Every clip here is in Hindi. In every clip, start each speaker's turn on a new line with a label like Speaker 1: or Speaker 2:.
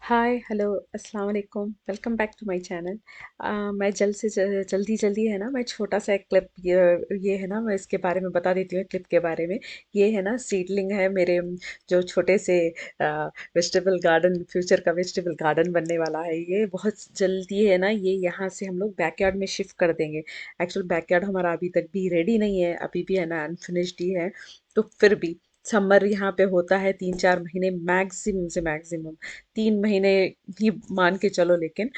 Speaker 1: हाय हेलो अस्सलाम वालेकुम welcome back to my channel. मैं जल्दी जल्दी है ना, मैं छोटा सा एक क्लिप ये है ना, मैं इसके बारे में बता देती हूँ क्लिप के बारे में। ये है ना सीडलिंग है मेरे जो छोटे से वेजिटेबल गार्डन, फ्यूचर का वेजिटेबल गार्डन बनने वाला है। ये बहुत जल्दी है ना, ये यहाँ से हम लोग बैकयार्ड में शिफ्ट कर देंगे। एक्चुअल बैकयार्ड हमारा अभी तक भी रेडी नहीं है, अभी भी है ना अनफिनिश्ड ही है। तो फिर भी समर यहाँ पे होता है 3-4 महीने मैक्सिमम से मैक्सिमम, 3 महीने ही मान के चलो। लेकिन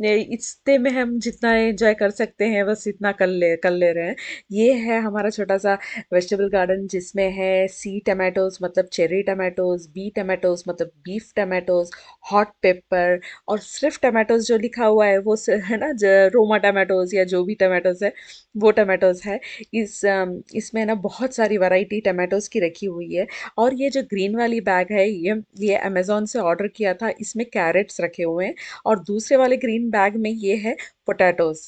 Speaker 1: इतने में हम जितना एंजॉय कर सकते हैं बस इतना कर ले रहे हैं। ये है हमारा छोटा सा वेजिटेबल गार्डन, जिसमें है सी टमाटोज मतलब चेरी टमाटोज, बी टमाटोज मतलब बीफ टमाटोज, हॉट पेपर, और सिर्फ टमाटोज जो लिखा हुआ है वो है ना रोमा टमाटोज या जो भी टमाटोज है वो टमाटोज है। इसमें ना बहुत सारी वैरायटी टमाटोज की रखी हुई है। और ये जो ग्रीन वाली बैग है, ये अमेज़न से ऑर्डर किया था। इसमें कैरेट्स रखे हुए हैं। और दूसरे वाले ग्रीन बैग में ये है पोटैटोस।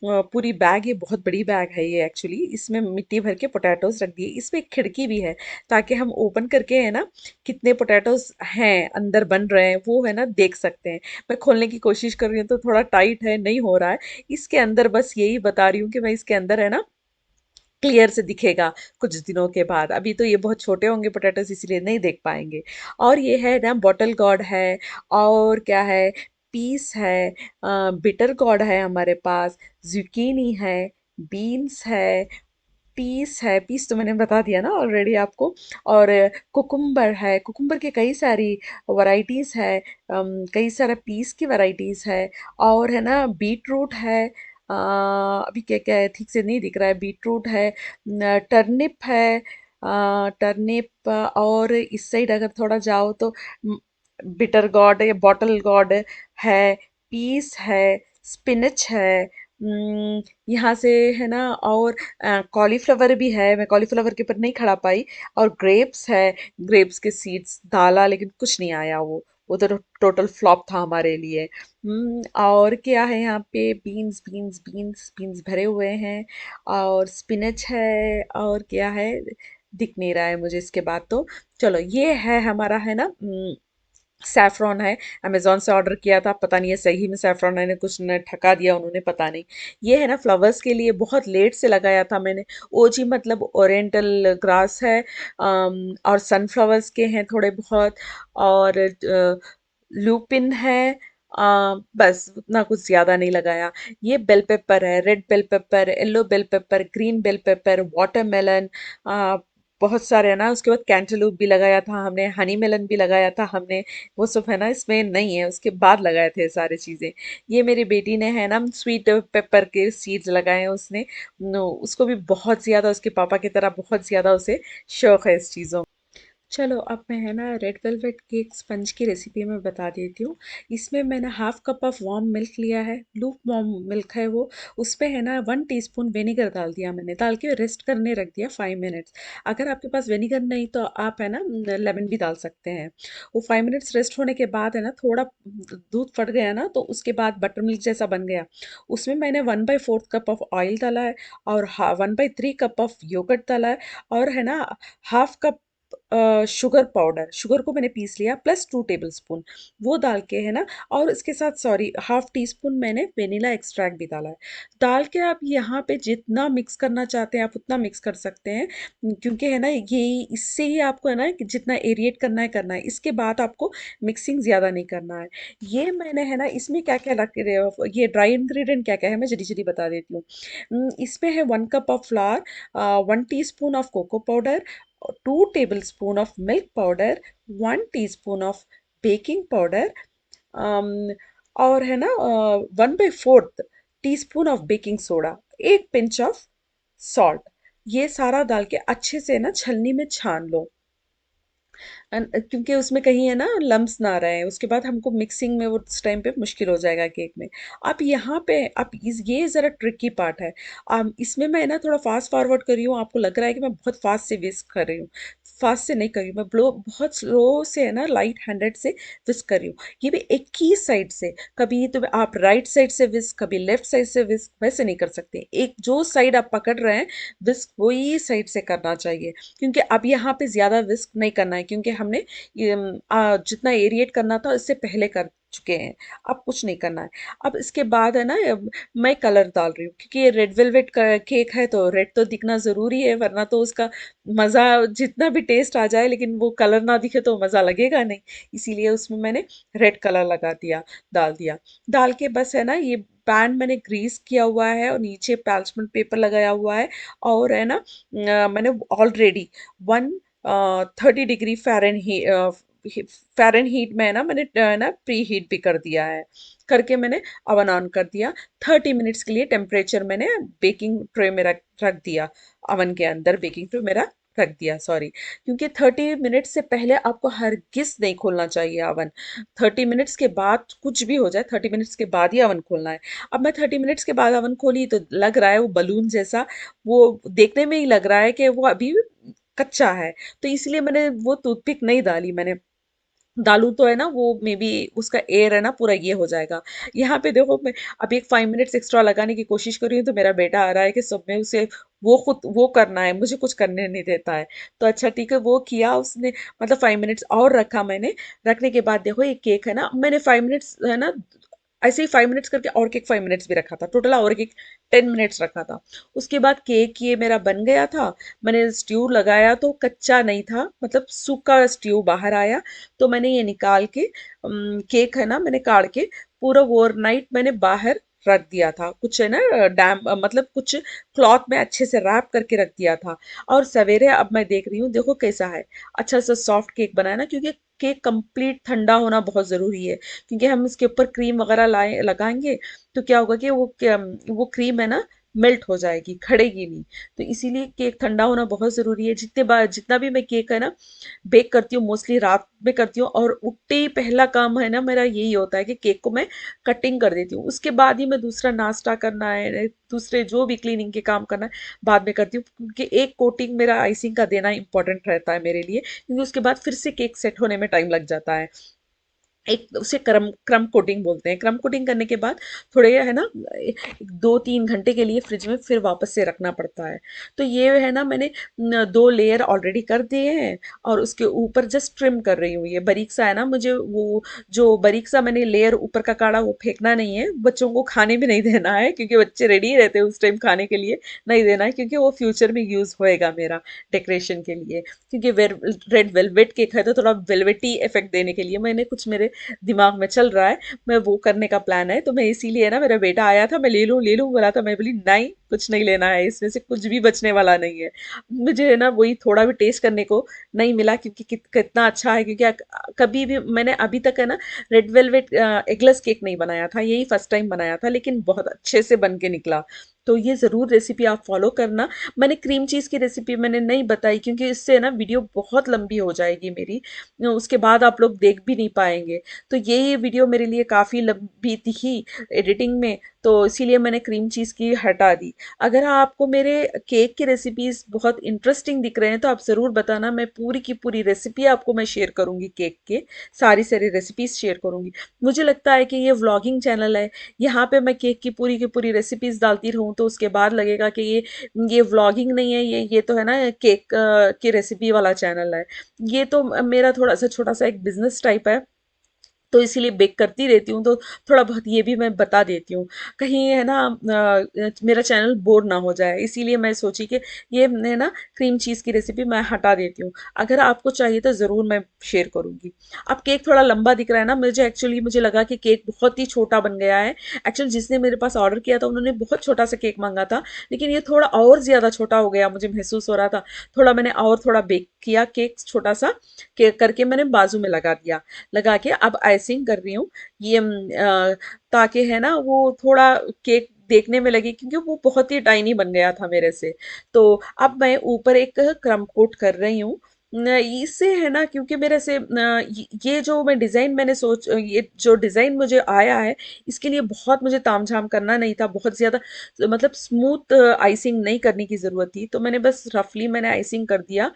Speaker 1: पूरी बैग, ये बहुत बड़ी बैग है ये एक्चुअली। इसमें मिट्टी भर के पोटैटोस रख दिए। इसमें एक खिड़की भी है ताकि हम ओपन करके है ना कितने पोटैटोस हैं अंदर बन रहे हैं वो है ना देख सकते हैं। मैं खोलने की कोशिश कर रही हूँ तो थोड़ा टाइट है, नहीं हो रहा है। इसके अंदर बस यही बता रही हूँ कि मैं इसके अंदर है ना क्लियर से दिखेगा कुछ दिनों के बाद। अभी तो ये बहुत छोटे होंगे पोटैटोस, इसीलिए नहीं देख पाएंगे। और ये है ना बॉटल गॉर्ड है। और क्या है, पीस है, बिटर गॉर्ड है हमारे पास, जुकीनी है, बीन्स है, पीस है। पीस तो मैंने बता दिया ना ऑलरेडी आपको। और कुकुम्बर है, कुकुम्बर के कई सारी वैरायटीज़ है। कई सारा पीस की वैरायटीज़ है। और है ना बीट रूट है। अभी क्या क्या है ठीक से नहीं दिख रहा है। बीट रूट है, टर्निप है, टर्निप। और इस साइड अगर थोड़ा जाओ तो बिटर गॉर्ड या बॉटल गॉर्ड है, पीस है, स्पिनच है। यहाँ से है ना। और कॉलीफ्लावर भी है, मैं कॉलीफ्लावर के ऊपर नहीं खड़ा पाई। और ग्रेप्स है, ग्रेप्स के सीड्स डाला लेकिन कुछ नहीं आया। वो तो टोटल फ्लॉप था हमारे लिए। और क्या है यहाँ पे, बीन्स बीन्स बीन्स बीन्स भरे हुए हैं। और स्पिनच है। और क्या है, दिख नहीं रहा है मुझे इसके बाद तो। चलो ये है हमारा है ना सैफरॉन है। अमेज़न से ऑर्डर किया था, पता नहीं है सही में सैफरॉन है, कुछ न ठगा दिया उन्होंने, पता नहीं। ये है ना फ्लावर्स के लिए बहुत लेट से लगाया था मैंने। ओजी मतलब ओरिएंटल ग्रास है। और सनफ्लावर्स के हैं थोड़े बहुत। और लूपिन है। बस उतना कुछ ज़्यादा नहीं लगाया। ये बेल पेपर है, red bell pepper, yellow bell pepper, green bell pepper, watermelon, बहुत सारे है ना। उसके बाद कैंटलूप भी लगाया था हमने, हनी मेलन भी लगाया था हमने। वो सब है ना इसमें नहीं है, उसके बाद लगाए थे सारी चीज़ें। ये मेरी बेटी ने है ना स्वीट पेपर के सीड्स लगाए हैं उसने। उसको भी बहुत ज़्यादा, उसके पापा की तरह बहुत ज़्यादा उसे शौक है इस चीज़ों। चलो अब मैं है ना रेड वेलवेट केक स्पंज की रेसिपी मैं बता देती हूँ। इसमें मैंने half cup of warm milk लिया है, लूप वार्म मिल्क है वो। उसमें है ना 1 टीस्पून विनेगर डाल दिया मैंने, डाल के रेस्ट करने रख दिया 5 मिनट्स। अगर आपके पास विनेगर नहीं तो आप है ना लेमन भी डाल सकते हैं। वो 5 मिनट्स रेस्ट होने के बाद है ना थोड़ा दूध फट गया ना, तो उसके बाद बटर मिल्क जैसा बन गया। उसमें मैंने 1/4 कप ऑफ ऑयल डाला है। और 1/3 कप ऑफ योगर्ट डाला है। और है ना half cup sugar powder, sugar को मैंने पीस लिया, प्लस 2 टेबल स्पून वो डाल के है ना। और इसके साथ सॉरी हाफ टी स्पून मैंने वेनिला एक्सट्रैक्ट भी डाला है। डाल के आप यहाँ पे जितना मिक्स करना चाहते हैं आप उतना मिक्स कर सकते हैं। क्योंकि है ना ये इससे ही आपको है ना कि जितना एरिएट करना है, इसके बाद आपको मिक्सिंग ज़्यादा नहीं करना है। ये मैंने है ना इसमें क्या क्या रख रहे हो, ये ड्राई इंग्रेडिएंट क्या क्या है मैं जल्दी जल्दी बता देती हूँ। इसमें है 1 cup of flour, 1 teaspoon of cocoa powder, 2 tablespoon of milk powder, 1 teaspoon of baking powder, um, और है ना 1/4 teaspoon of baking soda, 1 pinch of salt. ये सारा डाल के अच्छे से ना छलनी में छान लो। क्योंकि उसमें कहीं है ना लम्स ना रहे, उसके बाद हमको मिक्सिंग में वो उस टाइम पे मुश्किल हो जाएगा केक में। अब यहाँ पे अब ये ज़रा ट्रिकी पार्ट है। इसमें मैं ना थोड़ा फास्ट फॉरवर्ड कर रही हूँ, आपको लग रहा है कि मैं बहुत फास्ट से विस्क कर रही हूँ। फास्ट से नहीं कर रही हूँ मैं, ब्लो बहुत स्लो से है ना लाइट हैंडेड से विस्क कर रही हूँ। ये भी एक ही साइड से, कभी तो आप राइट साइड से विस्क, कभी लेफ्ट साइड से विस्क, वैसे नहीं कर सकते। एक जो साइड आप पकड़ रहे हैं विस्क वही साइड से करना चाहिए। क्योंकि अब यहाँ पे ज़्यादा विस्क नहीं करना है, क्योंकि हमने जितना एरिएट करना था इससे पहले कर चुके हैं। अब कुछ नहीं करना है। अब इसके बाद है ना मैं कलर डाल रही हूँ, क्योंकि ये रेड वेलवेट केक है तो रेड तो दिखना ज़रूरी है, वरना तो उसका मज़ा जितना भी टेस्ट आ जाए लेकिन वो कलर ना दिखे तो मज़ा लगेगा नहीं। इसीलिए उसमें मैंने रेड कलर लगा दिया, डाल दिया। डाल के बस है ना ये पैन मैंने ग्रीस किया हुआ है और नीचे पैल्समेंट पेपर लगाया हुआ है। और है ना मैंने ऑलरेडी 130 डिग्री फ़ारेनहीट में है ना मैंने ना प्री हीट भी कर दिया है। करके मैंने अवन ऑन कर दिया। 30 मिनट्स के लिए टेम्परेचर मैंने बेकिंग ट्रे में रख दिया। अवन के अंदर बेकिंग ट्रे मेरा रख दिया, सॉरी। क्योंकि 30 मिनट से पहले आपको हरगिज नहीं खोलना चाहिए अवन। 30 मिनट्स के बाद कुछ भी हो जाए, 30 मिनट्स के बाद ही अवन खोलना है। अब मैं 30 मिनट्स के बाद अवन खोली तो लग रहा है वो बलून जैसा, वो देखने में ही लग रहा है कि वो अभी कच्चा है। तो इसलिए मैंने वो टूथपिक नहीं डाली। मैंने डालूं तो है ना वो मे बी उसका एयर है ना पूरा ये हो जाएगा। यहाँ पे देखो मैं अभी एक 5 मिनट्स एक्स्ट्रा लगाने की कोशिश कर रही हूँ तो मेरा बेटा आ रहा है कि सब में उसे वो खुद वो करना है, मुझे कुछ करने नहीं देता है। तो अच्छा ठीक है, वो किया उसने, मतलब 5 मिनट्स और रखा मैंने। रखने के बाद देखो ये केक है ना, मैंने 5 मिनट्स है ना ऐसे ही 5 मिनट्स करके और केक 5 मिनट्स भी रखा था, टोटल और केक 10 मिनट्स रखा था। उसके बाद केक ये मेरा बन गया था। मैंने स्ट्यू लगाया तो कच्चा नहीं था, मतलब सूखा स्ट्यू बाहर आया। तो मैंने ये निकाल के केक है ना मैंने काट के पूरा ओवरनाइट मैंने बाहर रख दिया था। कुछ है ना डैम मतलब कुछ क्लॉथ में अच्छे से रैप करके रख दिया था। और सवेरे अब मैं देख रही हूँ, देखो कैसा है। अच्छा सा सॉफ्ट केक बना है ना, क्योंकि केक कंप्लीट ठंडा होना बहुत ज़रूरी है। क्योंकि हम इसके ऊपर क्रीम वगैरह लाए लगाएंगे तो क्या होगा कि वो क्रीम है ना मेल्ट हो जाएगी, खड़ेगी नहीं। तो इसीलिए केक ठंडा होना बहुत ज़रूरी है। जितने बार जितना भी मैं केक है ना बेक करती हूँ मोस्टली रात में करती हूँ, और उठते ही पहला काम है ना मेरा यही होता है कि केक को मैं कटिंग कर देती हूँ। उसके बाद ही मैं दूसरा नाश्ता करना है, दूसरे जो भी क्लीनिंग के काम करना है बाद में करती हूँ। क्योंकि एक कोटिंग मेरा आइसिंग का देना इंपॉर्टेंट रहता है मेरे लिए, क्योंकि उसके बाद फिर से केक सेट होने में टाइम लग जाता है। एक उसे क्रम क्रम कोटिंग बोलते हैं। क्रम कोटिंग करने के बाद थोड़े है ना 2-3 घंटे के लिए फ्रिज में फिर वापस से रखना पड़ता है। तो ये है ना मैंने 2 लेयर ऑलरेडी कर दिए हैं, और उसके ऊपर जस्ट ट्रिम कर रही हूँ। ये बारीक सा है ना, मुझे वो जो बारीक सा मैंने लेयर ऊपर का काढ़ा वो फेंकना नहीं है, बच्चों को खाने भी नहीं देना है, क्योंकि बच्चे रेडी रहते हैं उस टाइम खाने के लिए। नहीं देना है, क्योंकि वो फ्यूचर में यूज़ होएगा मेरा डेकोरेशन के लिए। क्योंकि रेड वेलवेट केक है तो थोड़ा वेलवेटी इफेक्ट देने के लिए मैंने कुछ मेरे दिमाग में चल रहा है, मैं वो करने का प्लान है। तो मैं इसीलिए ना, मेरा बेटा आया था, मैं ले लूँ बोला था, मैं बोली नहीं कुछ नहीं लेना है, इसमें से कुछ भी बचने वाला नहीं है। मुझे है ना वही थोड़ा भी टेस्ट करने को नहीं मिला, क्योंकि कितना अच्छा है। क्योंकि कभी भी मैंने अभी तक है ना रेड वेलवेट एगलेस केक नहीं बनाया था, यही फर्स्ट टाइम बनाया था, लेकिन बहुत अच्छे से बन के निकला। तो ये ज़रूर रेसिपी आप फॉलो करना। मैंने क्रीम चीज़ की रेसिपी मैंने नहीं बताई, क्योंकि इससे ना वीडियो बहुत लंबी हो जाएगी मेरी, उसके बाद आप लोग देख भी नहीं पाएंगे। तो ये वीडियो मेरे लिए काफ़ी लंबी थी एडिटिंग में, तो इसीलिए मैंने क्रीम चीज़ की हटा दी। अगर आपको मेरे केक की रेसिपीज़ बहुत इंटरेस्टिंग दिख रहे हैं तो आप ज़रूर बताना, मैं पूरी की पूरी रेसिपी आपको मैं शेयर करूँगी केक के, सारी सारी रेसिपीज़ शेयर करूँगी। मुझे लगता है कि ये व्लॉगिंग चैनल है, यहाँ पे मैं केक की पूरी रेसिपीज़ डालती रहूँ तो उसके बाद लगेगा कि ये व्लॉगिंग नहीं है, ये तो है ना केक की रेसिपी वाला चैनल है। ये तो मेरा थोड़ा सा छोटा सा एक बिजनेस टाइप है, तो इसीलिए बेक करती रहती हूँ, तो थोड़ा बहुत ये भी मैं बता देती हूँ, कहीं है ना मेरा चैनल बोर ना हो जाए। इसीलिए मैं सोची कि ये है ना क्रीम चीज़ की रेसिपी मैं हटा देती हूँ। अगर आपको चाहिए तो ज़रूर मैं शेयर करूँगी। अब केक थोड़ा लंबा दिख रहा है ना, मुझे लगा कि केक बहुत ही छोटा बन गया है। एक्चुअली जिसने मेरे पास ऑर्डर किया था उन्होंने बहुत छोटा सा केक मांगा था, लेकिन ये थोड़ा और ज़्यादा छोटा हो गया, मुझे महसूस हो रहा था। थोड़ा मैंने और थोड़ा बेक किया केक छोटा सा, केक करके मैंने बाजू में लगा दिया। लगा के अब आइसिंग कर रही हूँ ये ताकि है ना वो थोड़ा केक देखने में लगे, क्योंकि वो बहुत ही टाइनी बन गया था मेरे से। तो अब मैं ऊपर एक क्रम कोट कर रही हूँ। इससे है ना, क्योंकि मेरे से ये जो मैं डिज़ाइन मैंने सोच ये जो डिज़ाइन मुझे आया है, इसके लिए बहुत मुझे तामझाम करना नहीं था, बहुत ज़्यादा मतलब स्मूथ आइसिंग नहीं करने की ज़रूरत थी। तो मैंने बस रफली मैंने आइसिंग कर दिया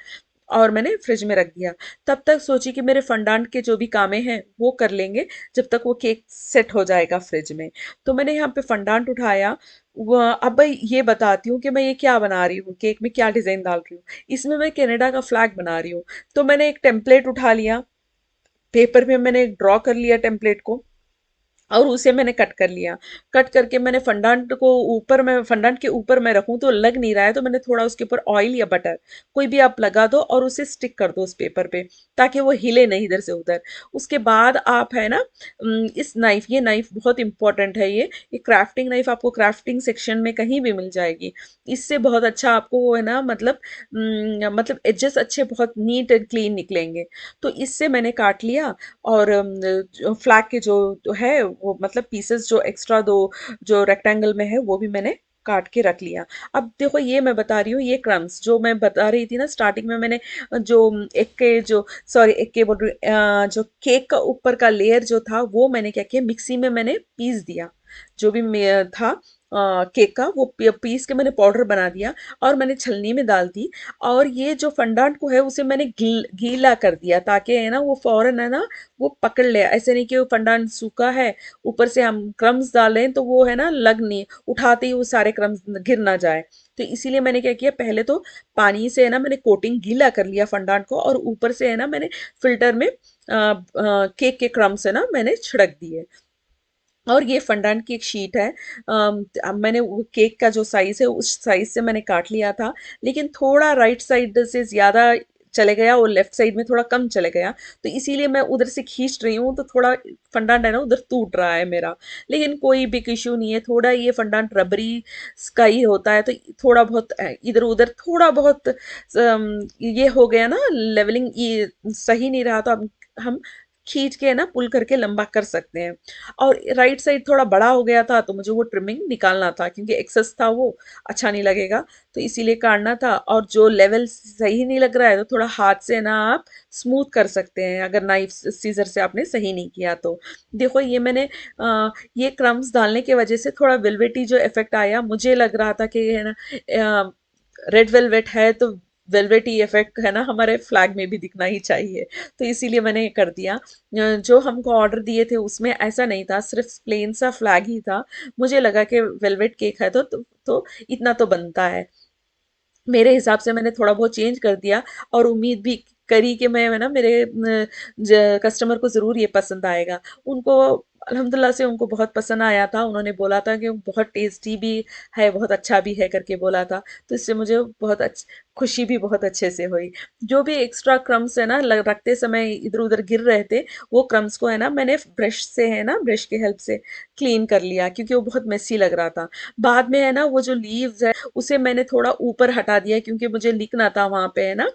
Speaker 1: और मैंने फ्रिज में रख दिया। तब तक सोची कि मेरे फंडांट के जो भी कामें हैं वो कर लेंगे, जब तक वो केक सेट हो जाएगा फ्रिज में। तो मैंने यहाँ पे फंडांट उठाया। अब मैं ये बताती हूँ कि मैं ये क्या बना रही हूँ, केक में क्या डिज़ाइन डाल रही हूँ। इसमें मैं कनाडा का फ्लैग बना रही हूँ। तो मैंने एक टेम्पलेट उठा लिया, पेपर पे मैंने ड्रॉ कर लिया टेम्पलेट को। और उसे मैंने कट कर लिया। कट करके मैंने फंडांट को ऊपर, मैं फंडांट के ऊपर मैं रखूं तो लग नहीं रहा है, तो मैंने थोड़ा उसके ऊपर ऑयल या बटर कोई भी आप लगा दो और उसे स्टिक कर दो उस पेपर पे, ताकि वो हिले नहीं इधर से उधर। उसके बाद आप है ना इस नाइफ, ये नाइफ बहुत इंपॉर्टेंट है, ये क्राफ्टिंग नाइफ आपको क्राफ्टिंग सेक्शन में कहीं भी मिल जाएगी। इससे बहुत अच्छा आपको वो है ना, मतलब एजेस अच्छे बहुत नीट एंड क्लीन निकलेंगे। तो इससे मैंने काट लिया। और फ्लैग के जो है वो मतलब पीसेस जो एक्स्ट्रा दो जो रेक्टेंगल में है वो भी मैंने काट के रख लिया। अब देखो ये मैं बता रही हूँ, ये क्रम्स जो मैं बता रही थी ना स्टार्टिंग में, मैंने जो एक के जो सॉरी एक के बोल रही जो केक का ऊपर का लेयर जो था वो मैंने क्या किया, मिक्सी में मैंने पीस दिया। जो भी था केक का वो पीस के मैंने पाउडर बना दिया और मैंने छलनी में डाल दी। और ये जो फंडांट को है उसे मैंने गीला कर दिया, ताकि है ना वो फौरन है ना वो पकड़ ले। ऐसे नहीं कि वो फंडांट सूखा है, ऊपर से हम क्रम्स डालें तो वो है ना लग नहीं, उठाते ही वो सारे क्रम्स गिर ना जाए। तो इसीलिए मैंने क्या किया, पहले तो पानी से है ना मैंने कोटिंग गीला कर लिया फंडांट को, और ऊपर से है ना मैंने फिल्टर में केक के क्रम्स है ना मैंने छिड़क दिए। और ये फंडांट की एक शीट है। अब मैंने वो केक का जो साइज है उस साइज से मैंने काट लिया था, लेकिन थोड़ा राइट साइड से ज्यादा चले गया और लेफ्ट साइड में थोड़ा कम चले गया। तो इसीलिए मैं उधर से खींच रही हूँ तो थोड़ा फंडांट है ना उधर टूट रहा है मेरा। लेकिन कोई बिग इशू नहीं है, थोड़ा ये फंडांट रबरी का ही होता है, तो थोड़ा बहुत इधर उधर थोड़ा बहुत ये हो गया ना, लेवलिंग ये सही नहीं रहा, तो अब हम खींच के ना पुल करके लंबा कर सकते हैं। और राइट साइड थोड़ा बड़ा हो गया था तो मुझे वो ट्रिमिंग निकालना था, क्योंकि एक्सेस था वो अच्छा नहीं लगेगा, तो इसीलिए काटना था। और जो लेवल सही नहीं लग रहा है तो थोड़ा हाथ से ना आप स्मूथ कर सकते हैं, अगर नाइफ सीजर से आपने सही नहीं किया तो। देखो ये मैंने ये क्रम्स डालने की वजह से थोड़ा वेलवेटी जो इफेक्ट आया, मुझे लग रहा था कि है ना रेड वेलवेट है तो वेलवेटी इफेक्ट है ना हमारे फ्लैग में भी दिखना ही चाहिए। तो इसीलिए मैंने ये कर दिया। जो हमको ऑर्डर दिए थे उसमें ऐसा नहीं था, सिर्फ प्लेन सा फ्लैग ही था। मुझे लगा कि वेलवेट केक है तो इतना तो बनता है। मेरे हिसाब से मैंने थोड़ा बहुत चेंज कर दिया, और उम्मीद भी करी कि मैं है ना मेरे कस्टमर को ज़रूर ये पसंद आएगा। उनको अल्हम्दुलिल्लाह से उनको बहुत पसंद आया था, उन्होंने बोला था कि बहुत टेस्टी भी है, बहुत अच्छा भी है करके बोला था। तो इससे मुझे बहुत खुशी भी बहुत अच्छे से हुई। जो भी एक्स्ट्रा क्रम्स है ना रखते समय इधर उधर गिर रहे थे, वो क्रम्स को है ना मैंने ब्रश से है ना ब्रश की हेल्प से क्लीन कर लिया, क्योंकि वो बहुत मेसी लग रहा था। बाद में है ना वो जो लीव्स है उसे मैंने थोड़ा ऊपर हटा दिया, क्योंकि मुझे लिखना था वहां पे है ना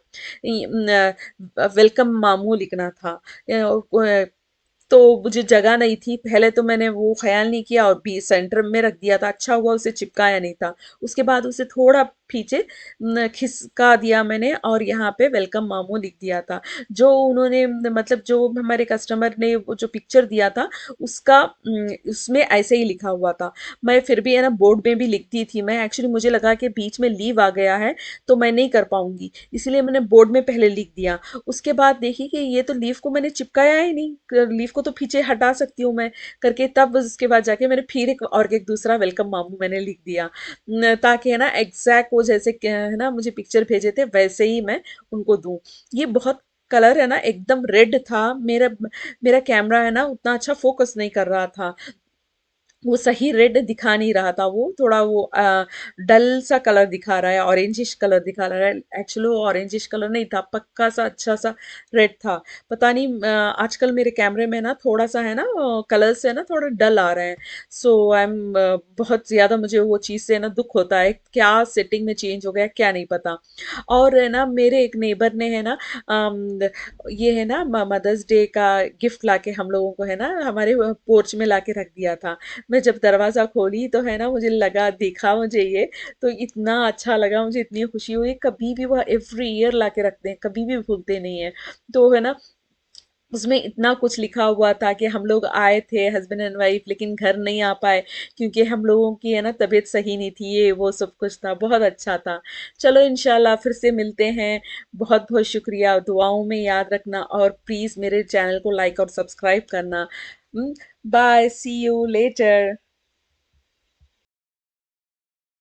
Speaker 1: वेलकम मामू लिखना था। तो मुझे जगह नहीं थी, पहले तो मैंने वो ख्याल नहीं किया और भी सेंटर में रख दिया था, अच्छा हुआ उसे चिपकाया नहीं था। उसके बाद उसे थोड़ा पीछे खिसका दिया मैंने, और यहाँ पे वेलकम मामू लिख दिया था। जो उन्होंने मतलब जो हमारे कस्टमर ने वो जो पिक्चर दिया था उसका उसमें ऐसे ही लिखा हुआ था। मैं फिर भी है ना बोर्ड में भी लिखती थी, मैं एक्चुअली मुझे लगा कि बीच में लीव आ गया है तो मैं नहीं कर पाऊंगी, इसलिए मैंने बोर्ड में पहले लिख दिया। उसके बाद देखी कि ये तो लीफ को मैंने चिपकाया ही नहीं, लीफ को तो पीछे हटा सकती हूँ मैं करके, तब उसके बाद जाके मैंने फिर एक दूसरा वेलकम मामू मैंने लिख दिया। ताकि है ना एग्जैक्ट वो जैसे है ना मुझे पिक्चर भेजे थे वैसे ही मैं उनको दूं। ये बहुत कलर है ना एकदम रेड था, मेरा मेरा कैमरा है ना उतना अच्छा फोकस नहीं कर रहा था, वो सही रेड दिखा नहीं रहा था, वो थोड़ा वो डल सा कलर दिखा रहा है, ऑरेंजिश कलर दिखा रहा है। एक्चुअली वो ऑरेंजिश कलर नहीं था, पक्का सा अच्छा सा रेड था। पता नहीं आजकल मेरे कैमरे में ना थोड़ा सा है ना कलर से ना थोड़ा डल आ रहे हैं। सो आई एम बहुत ज़्यादा मुझे वो चीज़ से ना दुख होता है, क्या सेटिंग में चेंज हो गया क्या नहीं पता। और है ना मेरे एक नेबर ने है ना ये है ना मदर्स डे का गिफ्ट लाके हम लोगों को है ना हमारे पोर्च में लाके रख दिया था। मैं जब दरवाज़ा खोली तो है ना मुझे लगा देखा मुझे ये, तो इतना अच्छा लगा, मुझे इतनी खुशी हुई। कभी भी वह एवरी ईयर ला के रखते हैं, कभी भी भूलते नहीं है। तो है ना उसमें इतना कुछ लिखा हुआ था कि हम लोग आए थे हस्बैंड एंड वाइफ, लेकिन घर नहीं आ पाए क्योंकि हम लोगों की है ना तबीयत सही नहीं थी, ये वो सब कुछ था, बहुत अच्छा था। चलो इंशाल्लाह फिर से मिलते हैं। बहुत बहुत शुक्रिया, दुआओं में याद रखना और प्लीज़ मेरे चैनल को लाइक और सब्सक्राइब करना। Bye, see you letter.